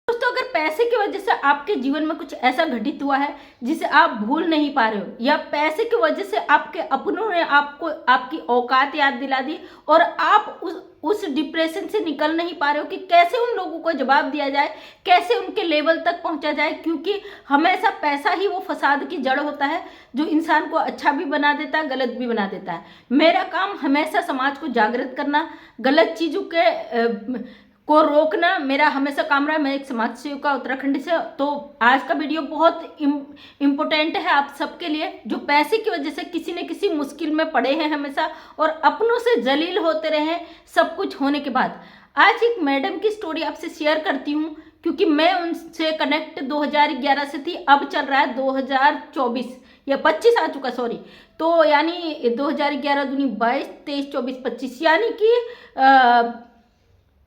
दोस्तों, अगर पैसे की वजह से आपके जीवन में कुछ ऐसा घटित हुआ है जिसे आप भूल नहीं पा रहे हो, या पैसे की वजह से आपके अपनों ने आपको आपकी औकात याद दिला दी और आप उस डिप्रेशन से निकल नहीं पा रहे हो कि कैसे उन लोगों को जवाब दिया जाए, कैसे उनके लेवल तक पहुंचा जाए, क्योंकि हमेशा पैसा ही वो फसाद की जड़ होता है जो इंसान को अच्छा भी बना देता है, गलत भी बना देता है। मेरा काम हमेशा समाज को जागृत करना, गलत चीज़ों के को रोकना मेरा हमेशा काम रहा है। मैं एक समाज सेविका उत्तराखंड से। तो आज का वीडियो बहुत इम्पोर्टेंट है आप सबके लिए, जो पैसे की वजह से किसी न किसी मुश्किल में पड़े हैं हमेशा और अपनों से जलील होते रहे हैं सब कुछ होने के बाद। आज एक मैडम की स्टोरी आपसे शेयर करती हूँ, क्योंकि मैं उनसे कनेक्ट 2011 से थी, अब चल रहा है 2024 या 25 आ चुका, सॉरी। तो यानी 2011 दूनी 22, 23, 24, 25, यानी कि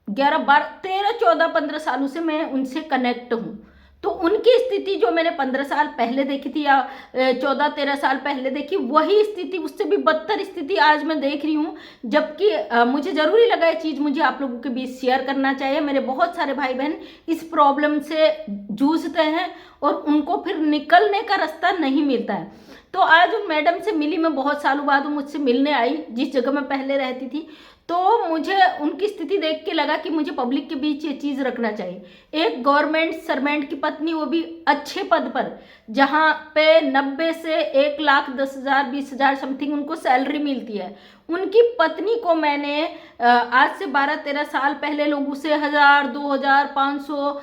11, 12, 13, 14, 15 सालों से मैं उनसे कनेक्ट हूँ। तो उनकी स्थिति जो मैंने 15 साल पहले देखी थी या 14, 13 साल पहले देखी, वही स्थिति, उससे भी बदतर स्थिति आज मैं देख रही हूँ। जबकि मुझे ज़रूरी लगा ये चीज़ मुझे आप लोगों के बीच शेयर करना चाहिए। मेरे बहुत सारे भाई बहन इस प्रॉब्लम से जूझते हैं और उनको फिर निकलने का रास्ता नहीं मिलता है। तो आज उन मैडम से मिली, मैं बहुत सालों बाद मुझसे मिलने आई जिस जगह मैं पहले रहती थी। तो मुझे उनकी स्थिति देख के लगा कि मुझे पब्लिक के बीच ये चीज़ रखना चाहिए। एक गवर्नमेंट सर्वेंट की पत्नी, वो भी अच्छे पद पर, जहाँ पे 90 से 1,10,000 20,000 समथिंग उनको सैलरी मिलती है, उनकी पत्नी को मैंने आज से 12-13 साल पहले लोगों से 1,000, 2,000, 500,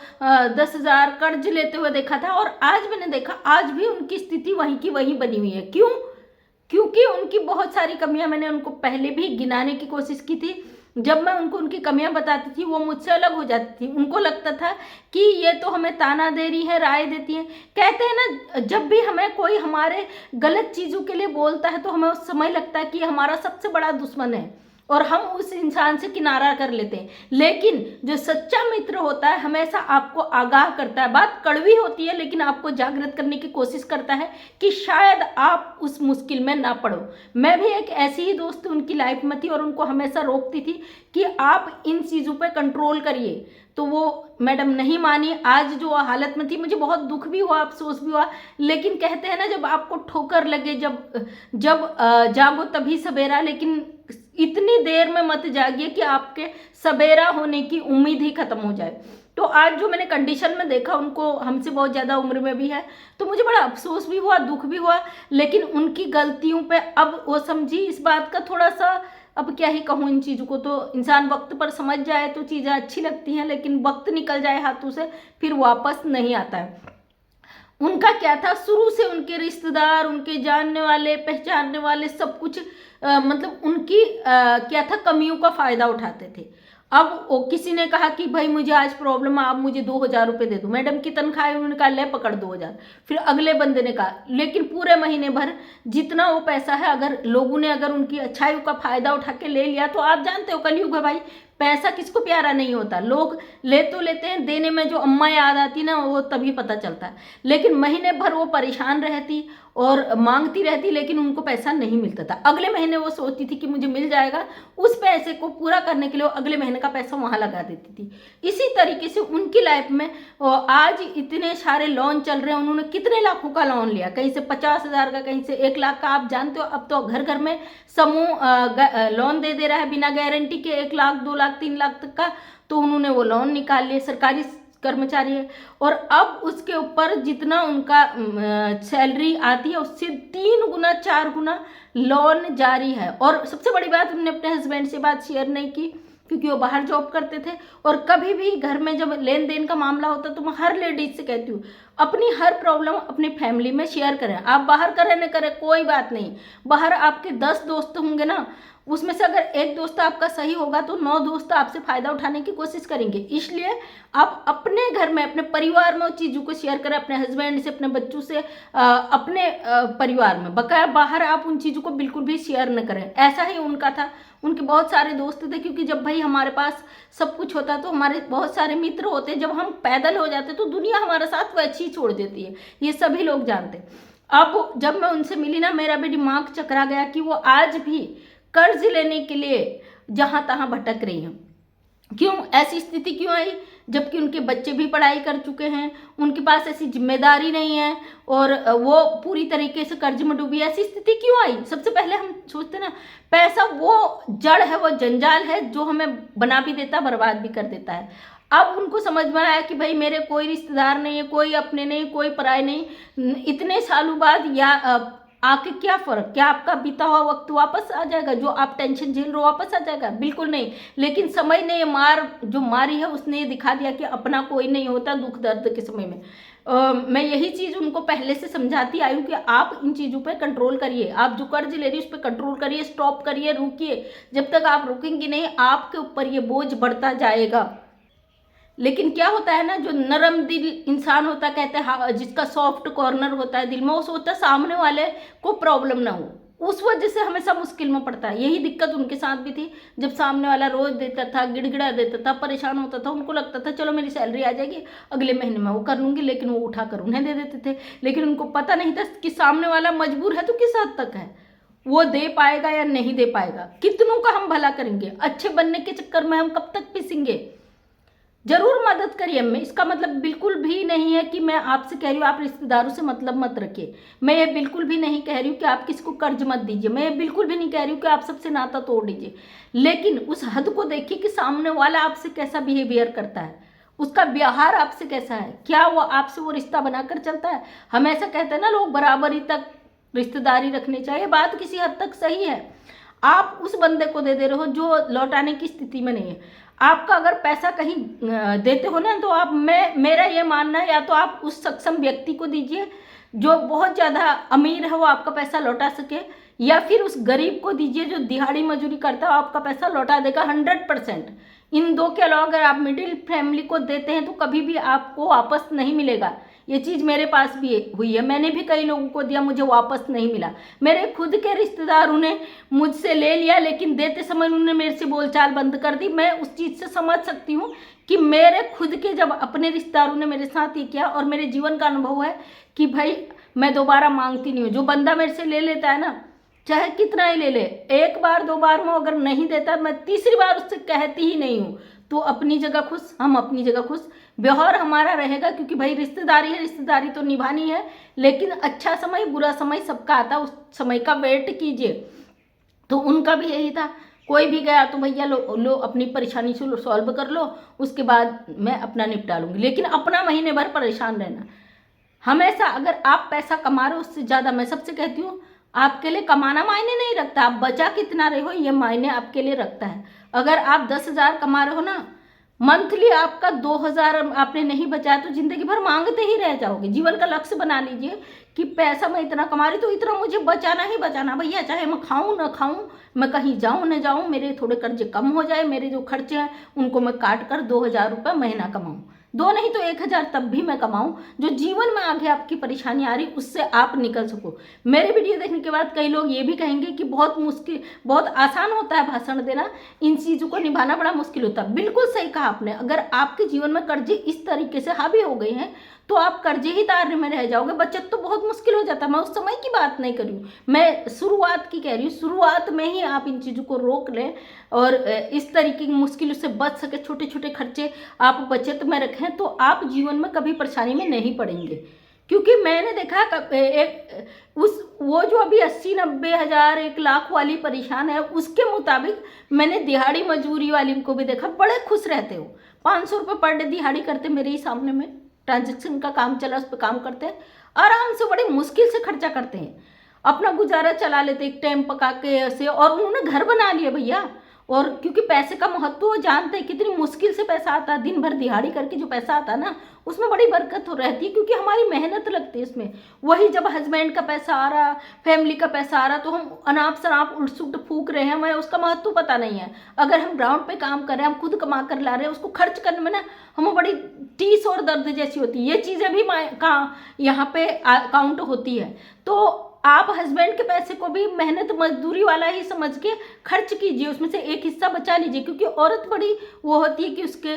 10,000 कर्ज लेते हुए देखा था। और आज मैंने देखा आज भी उनकी स्थिति वहीं की वहीं बनी हुई है। क्यों? क्योंकि उनकी बहुत सारी कमियां मैंने उनको पहले भी गिनाने की कोशिश की थी। जब मैं उनको उनकी कमियां बताती थी, वो मुझसे अलग हो जाती थी। उनको लगता था कि ये तो हमें ताना दे रही है, राय देती है। कहते हैं ना, जब भी हमें कोई हमारे गलत चीज़ों के लिए बोलता है तो हमें उस समय लगता है कि हमारा सबसे बड़ा दुश्मन है और हम उस इंसान से किनारा कर लेते हैं। लेकिन जो सच्चा मित्र होता है हमेशा आपको आगाह करता है। बात कड़वी होती है लेकिन आपको जागृत करने की कोशिश करता है कि शायद आप उस मुश्किल में ना पड़ो। मैं भी एक ऐसी ही दोस्त उनकी लाइफ में थी और उनको हमेशा रोकती थी कि आप इन चीज़ों पे कंट्रोल करिए। तो वो मैडम नहीं मानी। आज जो हालत में थी, मुझे बहुत दुख भी हुआ, अफसोस भी हुआ। लेकिन कहते हैं ना, जब आपको ठोकर लगे, जब जब जागो तभी सवेरा, लेकिन इतनी देर में मत जागिए कि आपके सवेरा होने की उम्मीद ही खत्म हो जाए। तो आज जो मैंने कंडीशन में देखा, उनको हमसे बहुत ज़्यादा उम्र में भी है, तो मुझे बड़ा अफसोस भी हुआ, दुख भी हुआ। लेकिन उनकी गलतियों पे अब वो समझी, इस बात का थोड़ा सा, अब क्या ही कहूँ इन चीज़ों को। तो इंसान वक्त पर समझ जाए तो चीज़ें अच्छी लगती हैं, लेकिन वक्त निकल जाए हाथों से फिर वापस नहीं आता है। उनका क्या था, शुरू से उनके रिश्तेदार, उनके जानने वाले, पहचानने वाले, सब कुछ मतलब उनकी क्या था, कमियों का फायदा उठाते थे। अब वो किसी ने कहा कि भाई मुझे आज प्रॉब्लम है, आप मुझे 2,000 रुपये दे दो। मैडम की तनख्वाह है, उन्होंने कहा ले पकड़ 2,000। फिर अगले बंदे ने कहा, लेकिन पूरे महीने भर जितना वो पैसा है, अगर लोगों ने अगर उनकी अच्छाई का फायदा उठा के ले लिया, तो आप जानते हो कलयुग है भाई, पैसा किसको प्यारा नहीं होता। लोग ले तो लेते हैं, देने में जो अम्मा याद आती ना, वो तभी पता चलता है। लेकिन महीने भर वो परेशान रहती और मांगती रहती, लेकिन उनको पैसा नहीं मिलता था। अगले महीने वो सोचती थी कि मुझे मिल जाएगा, उस पैसे को पूरा करने के लिए वो अगले महीने का पैसा वहां लगा देती थी। इसी तरीके से उनकी लाइफ में आज इतने सारे लोन चल रहे हैं। उन्होंने कितने लाखों का लोन लिया, कहीं से 50,000 का, कहीं से 1 लाख का। आप जानते हो अब तो घर घर में समूह लोन दे रहा है बिना गारंटी के, 1 लाख, 2 लाख, 3 लाख तक का। तो उन्होंने वो लोन निकाल लिए, सरकारी कर्मचारी है। और अब उसके ऊपर जितना उनका सैलरी आती है उससे 3 गुना 4 गुना लोन जारी है। और सबसे बड़ी बात, उन्होंने अपने हस्बैंड से बात शेयर नहीं की क्योंकि वो बाहर जॉब करते थे। और कभी भी घर में जब लेन देन का मामला होता तो मैं हर लेडीज से कहती हूँ, अपनी हर प्रॉब्लम अपनी फैमिली में शेयर करें। आप बाहर करें न करें कोई बात नहीं, बाहर आपके 10 दोस्त होंगे ना, उसमें से अगर एक दोस्त आपका सही होगा तो 9 दोस्त आपसे फायदा उठाने की कोशिश करेंगे। इसलिए आप अपने घर में, अपने परिवार में उन चीज़ों को शेयर करें, अपने हस्बैंड से, अपने बच्चों से, अपने परिवार में। बकाया बाहर आप उन चीज़ों को बिल्कुल भी शेयर न करें। ऐसा ही उनका था। उनके बहुत सारे दोस्त थे, क्योंकि जब भाई हमारे पास सब कुछ होता तो हमारे बहुत सारे मित्र होते, जब हम पैदल हो जाते तो दुनिया हमारे साथ वैसी ही छोड़ देती है, ये सभी लोग जानते। अब जब मैं उनसे मिली ना, मेरा भी दिमाग चकरा गया कि वो आज भी कर्ज लेने के लिए जहां तहां भटक रही हैं। क्यों ऐसी स्थिति क्यों आई? जबकि उनके बच्चे भी पढ़ाई कर चुके हैं, उनके पास ऐसी जिम्मेदारी नहीं है और वो पूरी तरीके से कर्ज में डूबी। ऐसी स्थिति क्यों आई? सबसे पहले हम सोचते ना, पैसा वो जड़ है, वो जंजाल है जो हमें बना भी देता, बर्बाद भी कर देता है। अब उनको समझ में आया कि भाई मेरे कोई रिश्तेदार नहीं है, कोई अपने नहीं, कोई पराए नहीं, इतने सालों बाद या आके क्या फर्क, क्या आपका बीता हुआ वक्त वापस आ जाएगा? जो आप टेंशन झेल रहे हो वापस आ जाएगा? बिल्कुल नहीं। लेकिन समय ने ये मार जो मारी है उसने ये दिखा दिया कि अपना कोई नहीं होता दुख दर्द के समय में। मैं यही चीज़ उनको पहले से समझाती आई हूँ कि आप इन चीज़ों पे कंट्रोल करिए, आप जो कर्ज ले रही है उस पर कंट्रोल करिए, स्टॉप करिए, रुकिए। जब तक आप रुकेंगे नहीं आपके ऊपर ये बोझ बढ़ता जाएगा। लेकिन क्या होता है ना, जो नरम दिल इंसान होता, कहते हैं हाँ, जिसका सॉफ्ट कॉर्नर होता है दिल में, वो सोचता है सामने वाले को प्रॉब्लम ना हो, उस वजह से हमेशा मुश्किल में पड़ता है। यही दिक्कत उनके साथ भी थी। जब सामने वाला रोज देता था, गिड़गिड़ा देता था, परेशान होता था, उनको लगता था चलो मेरी सैलरी आ जाएगी अगले महीने में वो कर लूंगी, लेकिन वो उठा कर उन्हें दे देते थे। लेकिन उनको पता नहीं था कि सामने वाला मजबूर है तो किस हद तक है, वो दे पाएगा या नहीं दे पाएगा, कितनों का हम भला करेंगे, अच्छे बनने के चक्कर में हम कब तक पिसेंगे। जरूर मदद करिए। मैं इसका मतलब बिल्कुल भी नहीं है कि मैं आपसे कह रही हूँ आप रिश्तेदारों से मतलब मत रखिए। मैं ये बिल्कुल भी नहीं कह रही हूँ कि आप किसी को कर्ज मत दीजिए। मैं ये बिल्कुल भी नहीं कह रही हूँ कि आप सबसे नाता तोड़ दीजिए। लेकिन उस हद को देखिए कि सामने वाला आपसे कैसा बिहेवियर करता है, उसका व्यवहार आपसे कैसा है, क्या वो आपसे वो रिश्ता बनाकर चलता है। हम ऐसा कहते हैं ना लोग बराबरी तक रिश्तेदारी रखनी चाहिए, बात किसी हद तक सही है। आप उस बंदे को दे रहे हो जो लौटाने की स्थिति में नहीं है। आपका अगर पैसा कहीं देते हो ना, तो आप मेरा ये मानना है या तो आप उस सक्षम व्यक्ति को दीजिए जो बहुत ज़्यादा अमीर है, वो आपका पैसा लौटा सके, या फिर उस गरीब को दीजिए जो दिहाड़ी मजदूरी करता है, आपका पैसा लौटा देगा 100%। इन दो के अलावा अगर आप मिडिल फैमिली को देते हैं तो कभी भी आपको वापस नहीं मिलेगा। ये चीज़ मेरे पास भी हुई है, मैंने भी कई लोगों को दिया, मुझे वापस नहीं मिला। मेरे खुद के रिश्तेदारों ने मुझसे ले लिया, लेकिन देते समय उन्होंने मेरे से बोलचाल बंद कर दी। मैं उस चीज़ से समझ सकती हूँ कि मेरे खुद के जब अपने रिश्तेदारों ने मेरे साथ ये किया, और मेरे जीवन का अनुभव है कि भाई मैं दोबारा मांगती नहीं हूँ। जो बंदा मेरे से ले लेता है ना, चाहे कितना ही ले ले, एक बार दो बार में अगर नहीं देता, मैं तीसरी बार उससे कहती ही नहीं हूँ। तो अपनी जगह खुश, हम अपनी जगह खुश, व्यवहार हमारा रहेगा, क्योंकि भाई रिश्तेदारी है, रिश्तेदारी तो निभानी है। लेकिन अच्छा समय बुरा समय सबका आता, उस समय का वेट कीजिए। तो उनका भी यही था, कोई भी गया तो भैया लो अपनी परेशानी से सॉल्व कर लो, उसके बाद मैं अपना निपटा लूँगी। लेकिन अपना महीने भर परेशान रहना हमेशा। अगर आप पैसा कमा रहे हो उससे ज़्यादा, मैं सबसे कहती हूँ, आपके लिए कमाना मायने नहीं रखता, आप बचा कितना रहे हो ये मायने आपके लिए रखता है। अगर आप 10,000 कमा रहे हो ना, मंथली आपका 2,000 आपने नहीं बचाया तो जिंदगी भर मांगते ही रह जाओगे। जीवन का लक्ष्य बना लीजिए कि पैसा मैं इतना कमा रही तो इतना मुझे बचाना ही बचाना भैया, चाहे मैं खाऊं ना खाऊं, मैं कहीं जाऊं ना जाऊं, मेरे थोड़े कर्जे कम हो जाए, मेरे जो खर्चे हैं उनको मैं काट कर 2,000 रुपये महीना कमाऊं, 2 नहीं तो 1,000 तब भी मैं कमाऊं, जो जीवन में आगे आपकी परेशानी आ रही उससे आप निकल सको। मेरे वीडियो देखने के बाद कई लोग ये भी कहेंगे कि बहुत मुश्किल, बहुत आसान होता है भाषण देना, इन चीज़ों को निभाना बड़ा मुश्किल होता है। बिल्कुल सही कहा आपने। अगर आपके जीवन में कर्जे इस तरीके से हावी हो गए हैं तो आप कर्जे ही दायरे में रह जाओगे, बचत तो बहुत मुश्किल हो जाता है। मैं उस समय की बात नहीं कर रही हूँ, मैं शुरुआत की कह रही हूँ। शुरुआत में ही आप इन चीज़ों को रोक लें और इस तरीके की मुश्किलों से बच सके, छोटे छोटे खर्चे आप बचत में रखें, तो आप जीवन में कभी परेशानी में नहीं पड़ेंगे। क्योंकि मैंने देखा वो जो अभी 80-90 हज़ार 1 लाख वाली परेशान है, उसके मुताबिक मैंने दिहाड़ी मजदूरी वाली को भी देखा, बड़े खुश रहते हो। 500 रुपये पर डे दिहाड़ी करते, मेरे ही सामने में ट्रांजेक्शन का काम चला, उस पर काम करते हैं, आराम से बड़ी मुश्किल से खर्चा करते हैं, अपना गुजारा चला लेते एक टाइम पका के ऐसे, और उन्होंने घर बना लिया भैया। और क्योंकि पैसे का महत्व वो जानते हैं, कितनी मुश्किल से पैसा आता है, दिन भर दिहाड़ी करके जो पैसा आता है ना, उसमें बड़ी बरकत हो रहती है, क्योंकि हमारी मेहनत लगती है इसमें। वही जब हस्बैंड का पैसा आ रहा, फैमिली का पैसा आ रहा, तो हम अनाप शनाप उल्ट सुल्ट फूक रहे हैं, हमें उसका महत्व पता नहीं है। अगर हम ग्राउंड पे काम कर रहे हैं, हम खुद कमा कर ला रहे हैं, उसको खर्च करने में ना हमें बड़ी टीस और दर्द जैसी होती है। ये चीज़ें भी यहाँ पे काउंट होती है। तो आप हस्बैंड के पैसे को भी मेहनत मजदूरी वाला ही समझ के खर्च कीजिए, उसमें से एक हिस्सा बचा लीजिए, क्योंकि औरत बड़ी वो होती है कि उसके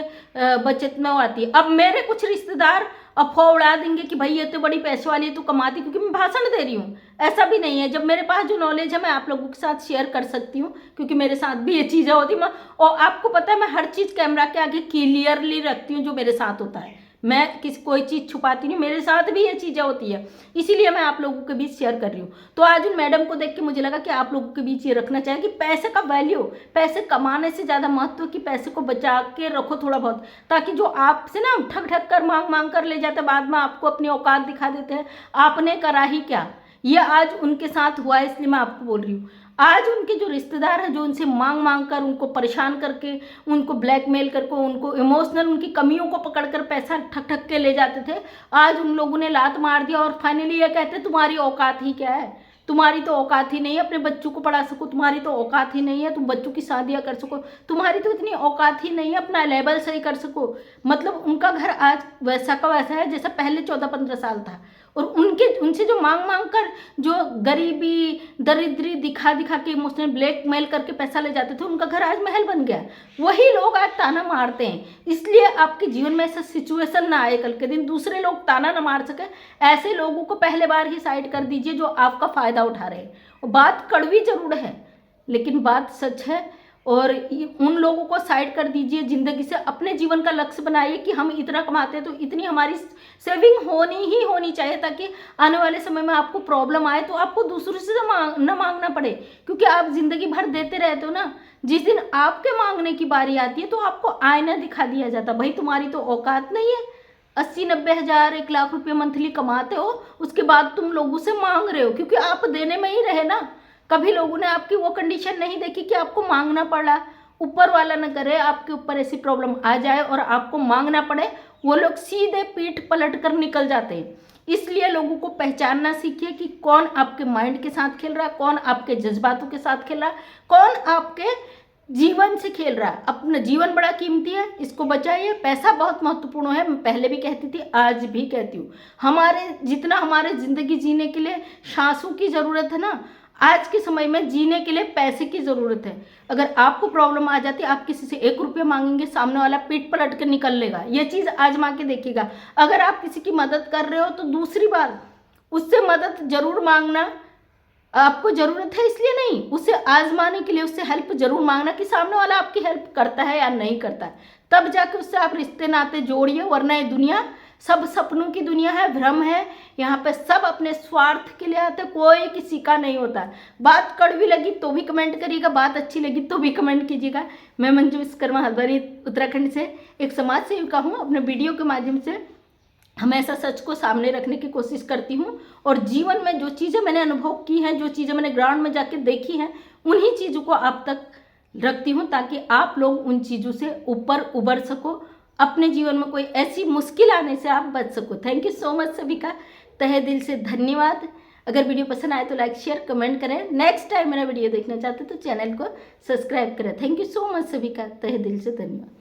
बचत में वो आती है। अब मेरे कुछ रिश्तेदार अफवाह उड़ा देंगे कि भाई ये तो बड़ी पैसे वाली है, तो कमाती क्योंकि मैं भाषण दे रही हूँ। ऐसा भी नहीं है, जब मेरे पास जो नॉलेज है मैं आप लोगों के साथ शेयर कर सकती हूँ, क्योंकि मेरे साथ भी ये चीज़ें होती हैं। और आपको पता है मैं हर चीज़ कैमरा के आगे क्लियरली रखती हूँ जो मेरे साथ होता है, मैं कोई चीज़ छुपाती नहीं, मेरे साथ भी ये चीज़ें होती है, इसीलिए मैं आप लोगों के बीच शेयर कर रही हूँ। तो आज उन मैडम को देख के मुझे लगा कि आप लोगों के बीच ये रखना चाहिए कि पैसे का वैल्यू, पैसे कमाने से ज़्यादा महत्व कि पैसे को बचा के रखो थोड़ा बहुत, ताकि जो आपसे ना ठग ठग कर मांग मांग कर ले जाते, बाद में आपको अपनी औकात दिखा देते हैं, आपने करा ही क्या। ये आज उनके साथ हुआ है, इसलिए मैं आपको बोल रही हूँ। आज उनके जो रिश्तेदार हैं, जो उनसे मांग मांग कर, उनको परेशान करके, उनको ब्लैकमेल करके, उनको इमोशनल उनकी कमियों को पकड़कर पैसा ठग ठग के ले जाते थे, आज उन लोगों ने लात मार दिया और फाइनली ये कहते तुम्हारी औकात ही क्या है, तुम्हारी तो औकात ही नहीं है अपने बच्चों को पढ़ा सको, तुम्हारी तो औकात ही नहीं है तुम बच्चों की शादियां कर सको, तुम्हारी तो इतनी औकात ही नहीं है अपना लेवल सही कर सको। मतलब उनका घर आज वैसा का वैसा है जैसा पहले 14-15 साल था। और उनसे जो मांग मांग कर, जो गरीबी दरिद्री दिखा दिखा के इमोशनल ब्लैकमेल करके पैसा ले जाते थे, उनका घर आज महल बन गया। वही लोग आज ताना मारते हैं। इसलिए आपके जीवन में ऐसा सिचुएशन ना आए कल के दिन दूसरे लोग ताना ना मार सके, ऐसे लोगों को पहले बार ही साइड कर दीजिए जो आपका फ़ायदा उठा रहे हैं। बात कड़वी जरूर है लेकिन बात सच है, और उन लोगों को साइड कर दीजिए ज़िंदगी से। अपने जीवन का लक्ष्य बनाइए कि हम इतना कमाते हैं तो इतनी हमारी सेविंग होनी ही होनी चाहिए, ताकि आने वाले समय में आपको प्रॉब्लम आए तो आपको दूसरों से न मांगना पड़े, क्योंकि आप ज़िंदगी भर देते रहते हो ना। जिस दिन आपके मांगने की बारी आती है तो आपको आईना दिखा दिया जाता, भाई तुम्हारी तो औकात नहीं है, 80-90 हज़ार 1 लाख रुपये मंथली कमाते हो, उसके बाद तुम लोगों से मांग रहे हो, क्योंकि आप देने में ही रहे ना। कभी लोगों ने आपकी वो कंडीशन नहीं देखी कि आपको मांगना पड़ा। ऊपर वाला न करे आपके ऊपर ऐसी प्रॉब्लम आ जाए और आपको मांगना पड़े, वो लोग सीधे पीठ पलट कर निकल जाते हैं। इसलिए लोगों को पहचानना सीखिए कि कौन आपके माइंड के साथ खेल रहा है, कौन आपके जज्बातों के साथ खेल रहा है, कौन आपके जीवन से खेल रहा है। अपना जीवन बड़ा कीमती है, इसको बचाइए। पैसा बहुत महत्वपूर्ण है, मैं पहले भी कहती थी, आज भी कहती हूँ। जितना हमारे ज़िंदगी जीने के लिए सांसों की ज़रूरत है ना, आज के समय में जीने के लिए पैसे की ज़रूरत है। अगर आपको प्रॉब्लम आ जाती है, आप किसी से 1 रुपया मांगेंगे, सामने वाला पीठ पलट के निकल लेगा। ये चीज़ आजमा के देखिएगा। अगर आप किसी की मदद कर रहे हो तो दूसरी बार उससे मदद जरूर मांगना। आपको ज़रूरत है इसलिए नहीं, उसे आजमाने के लिए उससे हेल्प जरूर मांगना कि सामने वाला आपकी हेल्प करता है या नहीं करता है, तब जाके उससे आप रिश्ते नाते जोड़िए। वरना ये दुनिया सब सपनों की दुनिया है, भ्रम है। यहाँ पे सब अपने स्वार्थ के लिए आते, कोई किसी का नहीं होता। बात कड़वी लगी तो भी कमेंट करिएगा, बात अच्छी लगी तो भी कमेंट कीजिएगा। मैं मंजू विश्वकर्मा हल्द्वानी उत्तराखंड से एक समाज सेविका हूँ। अपने वीडियो के माध्यम से हमेशा सच को सामने रखने की कोशिश करती हूँ, और जीवन में जो चीज़ें मैंने अनुभव की हैं, जो चीज़ें मैंने ग्राउंड में जाके देखी हैं, उन्हीं चीज़ों को आप तक रखती हूँ, ताकि आप लोग उन चीज़ों से ऊपर उबर सको, अपने जीवन में कोई ऐसी मुश्किल आने से आप बच सको। थैंक यू सो मच सभी का, तहे दिल से धन्यवाद। अगर वीडियो पसंद आए तो लाइक शेयर कमेंट करें। नेक्स्ट टाइम मेरा वीडियो देखना चाहते तो चैनल को सब्सक्राइब करें। थैंक यू सो मच सभी का, तहे दिल से धन्यवाद।